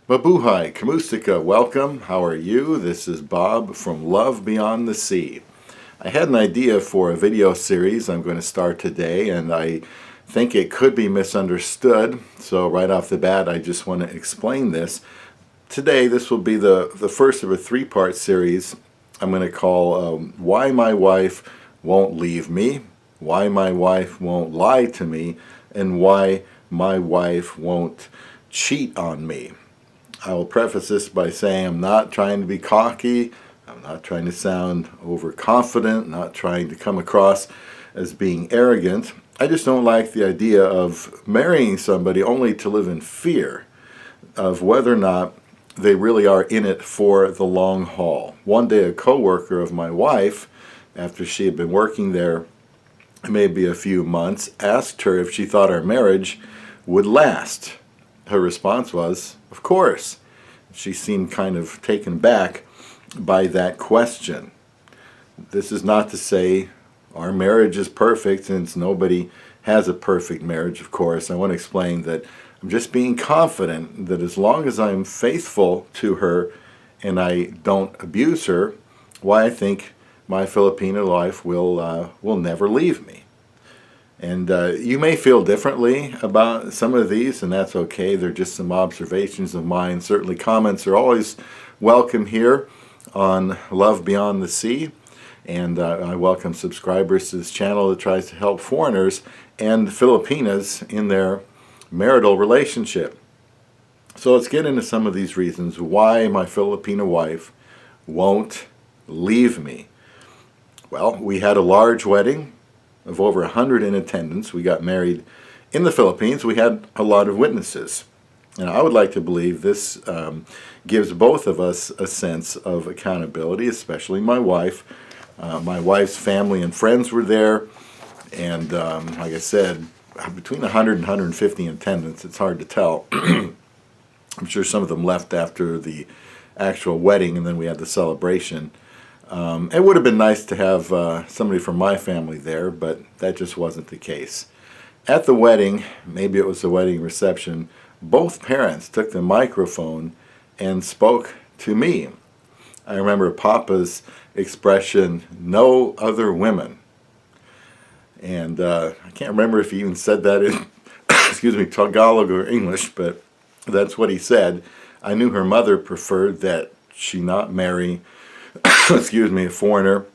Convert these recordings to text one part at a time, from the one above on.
Mabuhay, Kamustika, welcome. How are you? This is Bob from Love Beyond the Sea. I had an idea for a video series I'm going to start today, and I think it could be misunderstood. So right off the bat, I just want to explain this. Today, this will be the first of a three-part series I'm going to call Why My Wife Won't Leave Me, Why My Wife Won't Lie to Me, and Why My Wife Won't Cheat on Me. I will preface this by saying I'm not trying to be cocky, I'm not trying to sound overconfident, not trying to come across as being arrogant. I just don't like the idea of marrying somebody only to live in fear of whether or not they really are in it for the long haul. One day a co-worker of my wife, after she had been working there maybe a few months, asked her if she thought our marriage would last. Her response was, of course. She seemed kind of taken back by that question. This is not to say our marriage is perfect, since nobody has a perfect marriage, of course. I want to explain that I'm just being confident that as long as I'm faithful to her and I don't abuse her, why I think my Filipina wife will never leave me. And you may feel differently about some of these, and that's okay. They're just some observations of mine. Certainly comments are always welcome here on Love Beyond the Sea. And I welcome subscribers to this channel that tries to help foreigners and Filipinas in their marital relationship. So let's get into some of these reasons why my Filipina wife won't leave me. Well, we had a large wedding of over 100 in attendance. We got married in the Philippines. We had a lot of witnesses. And I would like to believe this gives both of us a sense of accountability, especially my wife. My wife's family and friends were there. And like I said, between 100 and 150 in attendance, it's hard to tell. I'm sure some of them left after the actual wedding, and then we had the celebration. It would have been nice to have somebody from my family there, but that just wasn't the case. At the wedding, maybe it was the wedding reception, both parents took the microphone and spoke to me. I remember Papa's expression, "no other women." And I can't remember if he even said that in excuse me, Tagalog or English, but that's what he said. I knew her mother preferred that she not marry excuse me, a foreigner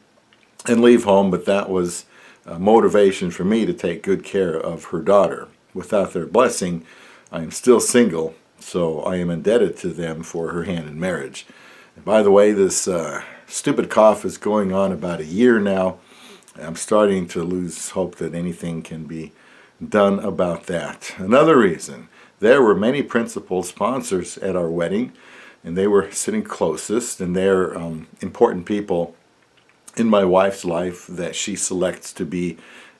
and leave home, but that was motivation for me to take good care of her daughter. Without their blessing, I am still single, so I am indebted to them for her hand in marriage. And by the way, this stupid cough is going on about a year now. I'm starting to lose hope that anything can be done about that. Another reason, there were many principal sponsors at our wedding, and they were sitting closest, and they're important people in my wife's life that she selects to be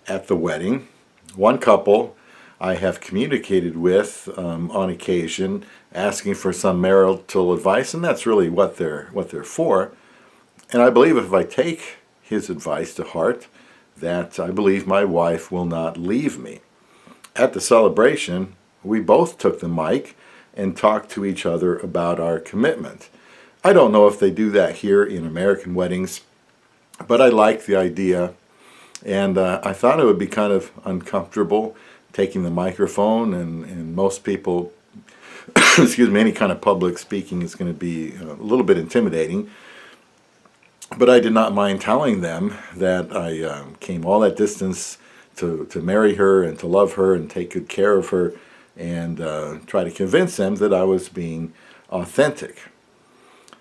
at the wedding. One couple I have communicated with on occasion, asking for some marital advice, and that's really what they're for. And I believe if I take his advice to heart, that I believe my wife will not leave me. At the celebration, we both took the mic and talk to each other about our commitment. I don't know if they do that here in American weddings, but I like the idea, and I thought it would be kind of uncomfortable taking the microphone, and most people, excuse me, any kind of public speaking is going to be a little bit intimidating. But I did not mind telling them that I came all that distance to marry her and to love her and take good care of her, and try to convince them that I was being authentic.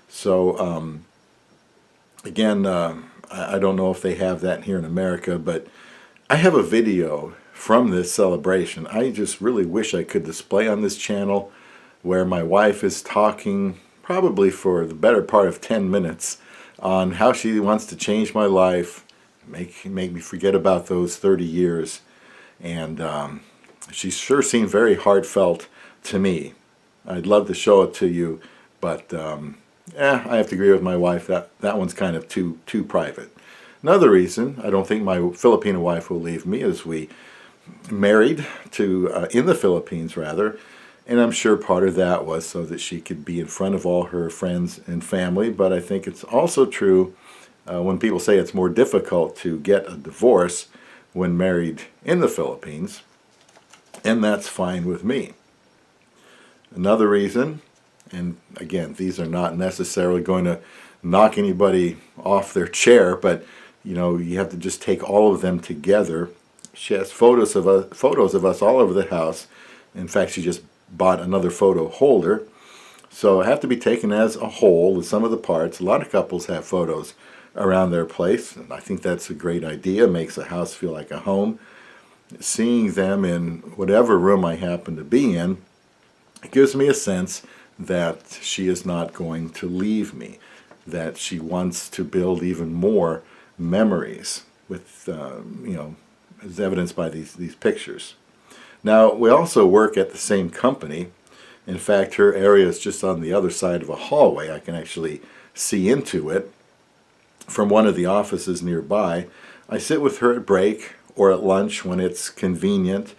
So again, I don't know if they have that here in America, but I have a video from this celebration I just really wish I could display on this channel, where my wife is talking probably for the better part of 10 minutes on how she wants to change my life, make me forget about those 30 years, and she sure seemed very heartfelt to me. I'd love to show it to you, but I have to agree with my wife that that one's kind of too private. Another reason I don't think my Filipino wife will leave me is we married to in the Philippines rather, And I'm sure part of that was so that she could be in front of all her friends and family. But I think it's also true when people say it's more difficult to get a divorce when married in the Philippines. And that's fine with me. Another reason, and again, these are not necessarily going to knock anybody off their chair, but you have to just take all of them together. She has photos of us all over the house. In fact, she just bought another photo holder. So it have to be taken as a whole, with some of the parts. A lot of couples have photos around their place, and I think that's a great idea. It makes a house feel like a home. Seeing them in whatever room I happen to be in, it gives me a sense that she is not going to leave me, that she wants to build even more memories with, as evidenced by these pictures. Now, we also work at the same company. In fact, her area is just on the other side of a hallway. I can actually see into it from one of the offices nearby. I sit with her at break or at lunch when it's convenient,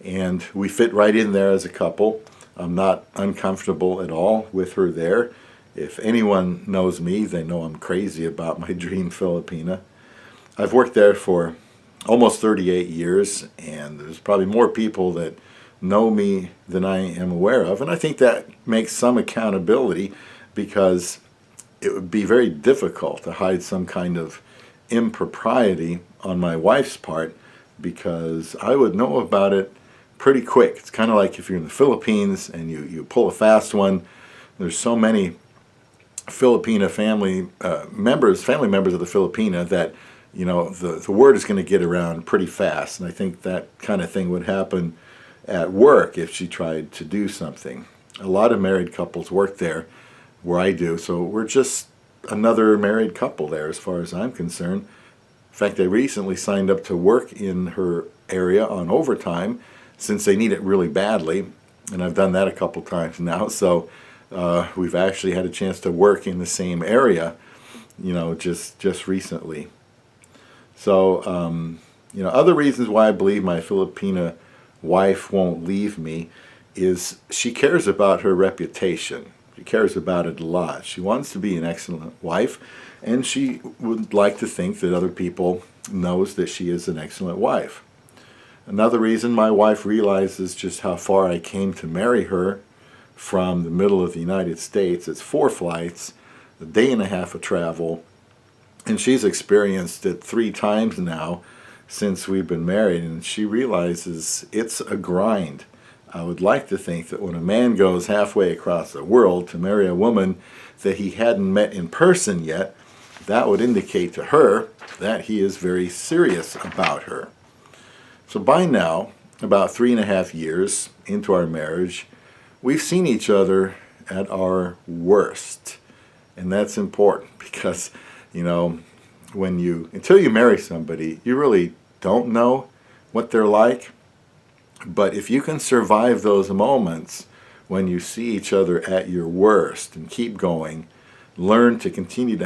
and we fit right in there as a couple. I'm not uncomfortable at all with her there. If anyone knows me, they know I'm crazy about my dream Filipina. I've worked there for almost 38 years, and there's probably more people that know me than I am aware of, and I think that makes some accountability, because it would be very difficult to hide some kind of impropriety on my wife's part, because I would know about it pretty quick. It's kind of like if you're in the Philippines and you pull a fast one. There's so many Filipina family members of the Filipina that the word is going to get around pretty fast, and I think that kind of thing would happen at work if she tried to do something. A lot of married couples work there where I do, so we're just another married couple there as far as I'm concerned. In fact, I recently signed up to work in her area on overtime since they need it really badly, and I've done that a couple times now, so we've actually had a chance to work in the same area, just recently. So, other reasons why I believe my Filipina wife won't leave me is she cares about her reputation. She cares about it a lot. She wants to be an excellent wife, and she would like to think that other people knows that she is an excellent wife. Another reason, my wife realizes just how far I came to marry her from the middle of the United States. It's 4 flights, a day and a half of travel, and she's experienced it 3 times now since we've been married, and she realizes it's a grind. I would like to think that when a man goes halfway across the world to marry a woman that he hadn't met in person yet, that would indicate to her that he is very serious about her. So by now, about 3.5 years into our marriage, we've seen each other at our worst. And that's important because, until you marry somebody, you really don't know what they're like. But if you can survive those moments when you see each other at your worst and keep going, learn to continue to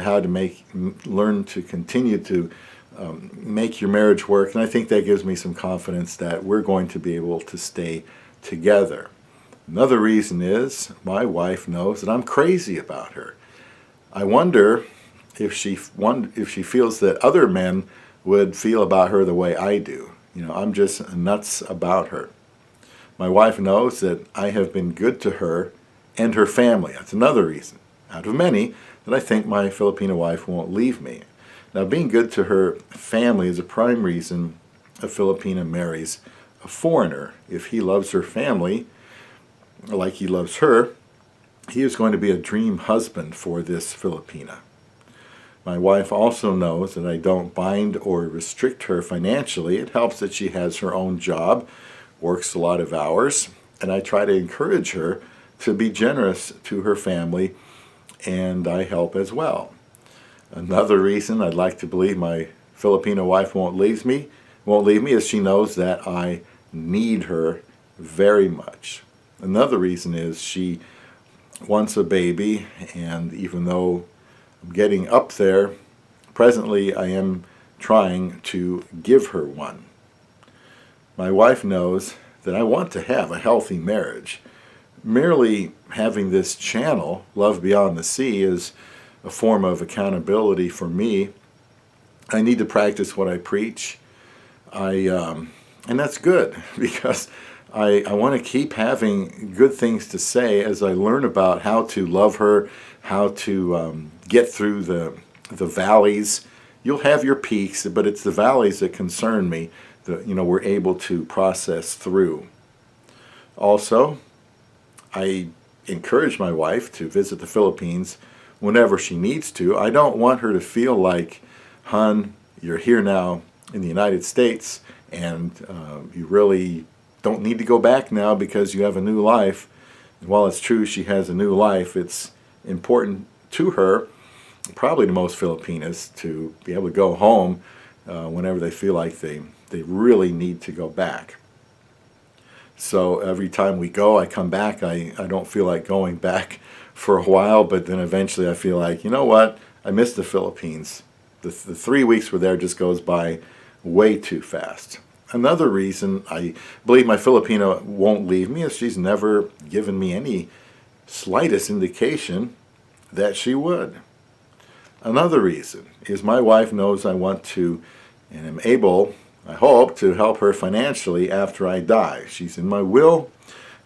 make your marriage work, and I think that gives me some confidence that we're going to be able to stay together. Another reason is my wife knows that I'm crazy about her. I wonder if she feels that other men would feel about her the way I do. I'm just nuts about her. My wife knows that I have been good to her and her family. That's another reason, out of many, that I think my Filipino wife won't leave me. Now, being good to her family is a prime reason a Filipina marries a foreigner. If he loves her family like he loves her, he is going to be a dream husband for this Filipina. My wife also knows that I don't bind or restrict her financially. It helps that she has her own job, works a lot of hours, and I try to encourage her to be generous to her family, and I help as well. Another reason I'd like to believe my Filipino wife won't leave me is she knows that I need her very much. Another reason is she wants a baby, and even though I'm getting up there, presently I am trying to give her one. My wife knows that I want to have a healthy marriage, merely having this channel, Love Beyond the Sea, is a form of accountability for me. I need to practice what I preach. And that's good because I want to keep having good things to say as I learn about how to love her, how to get through the valleys. You'll have your peaks, but it's the valleys that concern me that we're able to process through. Also, I encourage my wife to visit the Philippines whenever she needs to. I don't want her to feel like, "Hun, you're here now in the United States, and you really don't need to go back now because you have a new life." And while it's true she has a new life, it's important to her, probably to most Filipinas, to be able to go home whenever they feel like they really need to go back. So every time we go, I come back, I don't feel like going back for a while, but then eventually I feel like, you know what, I miss the Philippines. The 3 weeks we're there just goes by way too fast. Another reason I believe my Filipina won't leave me is she's never given me any slightest indication that she would. Another reason is my wife knows I want to and am able, I hope, to help her financially after I die. She's in my will,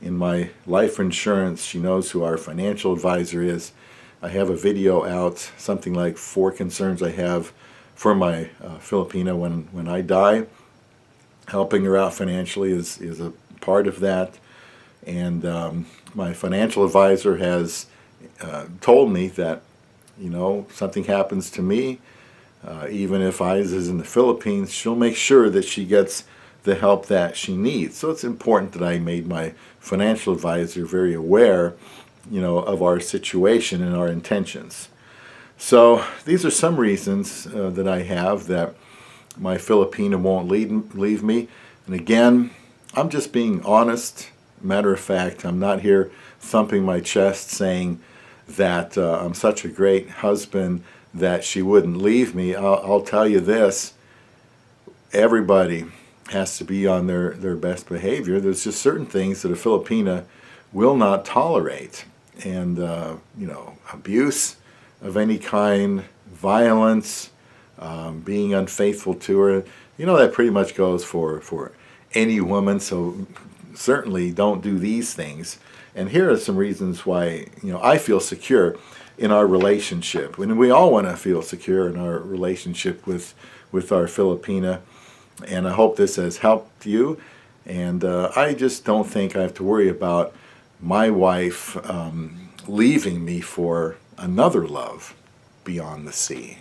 in my life insurance. She knows who our financial advisor is. I have a video out, something like 4 concerns I have for my Filipina when I die. Helping her out financially is a part of that. And my financial advisor has told me that, something happens to me, even if Isa is in the Philippines, she'll make sure that she gets the help that she needs. So it's important that I made my financial advisor very aware, of our situation and our intentions. So these are some reasons that I have that my Filipina won't leave me. And again, I'm just being honest. Matter of fact, I'm not here thumping my chest saying that I'm such a great husband that she wouldn't leave me. I'll tell you this, everybody has to be on their best behavior. There's just certain things that a Filipina will not tolerate. And, abuse of any kind, violence, being unfaithful to her, that pretty much goes for any woman, so certainly don't do these things. And here are some reasons why, I feel secure in our relationship. And we all want to feel secure in our relationship with our Filipina. And I hope this has helped you. And I just don't think I have to worry about my wife leaving me for another love beyond the sea.